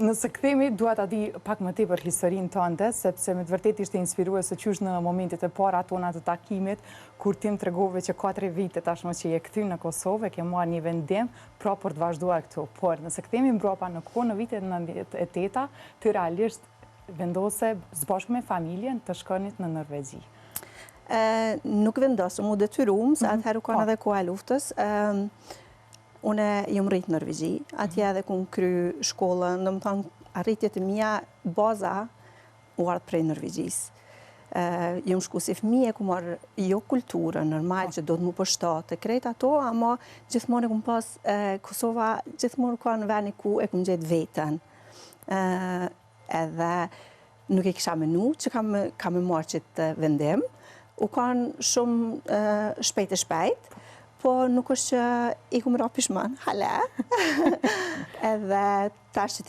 Nëse kthehemi, dua ta di pak më tepër historinë tënde, sepse me të vërtetë ishte inspiruese qysh në momentet e para tona të takimit, kur ti më tregove që 4 vite tashmë që je kthy në Kosovë, ke marrë një vendim pra për të vazhduar këtu. Por nëse kthehemi mbrapa në kohë, në vitet 98, ti realisht vendose së bashku me familjen të shkonit në Norvegji. Nuk vendosëm, u detyruam, se atëherë u kanë edhe koha e luftës. Une jam rritë në Norvegji, atje edhe ku kry shkollën, në më thonë arritjet e mija, baza u ardhë prej Norvegjisë. Jam shku si fëmije ku marrë jo kulturën, normal që do të mu përshtatë, krejt ato, ama gjithmonë e kumë pas, Kosova gjithmonë ka në veni ku e kumë gjetë vetën. Edhe nuk e kisha menu që kam e marrë qëtë vendim, u kanë shumë shpejt, po nuk është që i kumë ra pishman, hala. Edhe tash që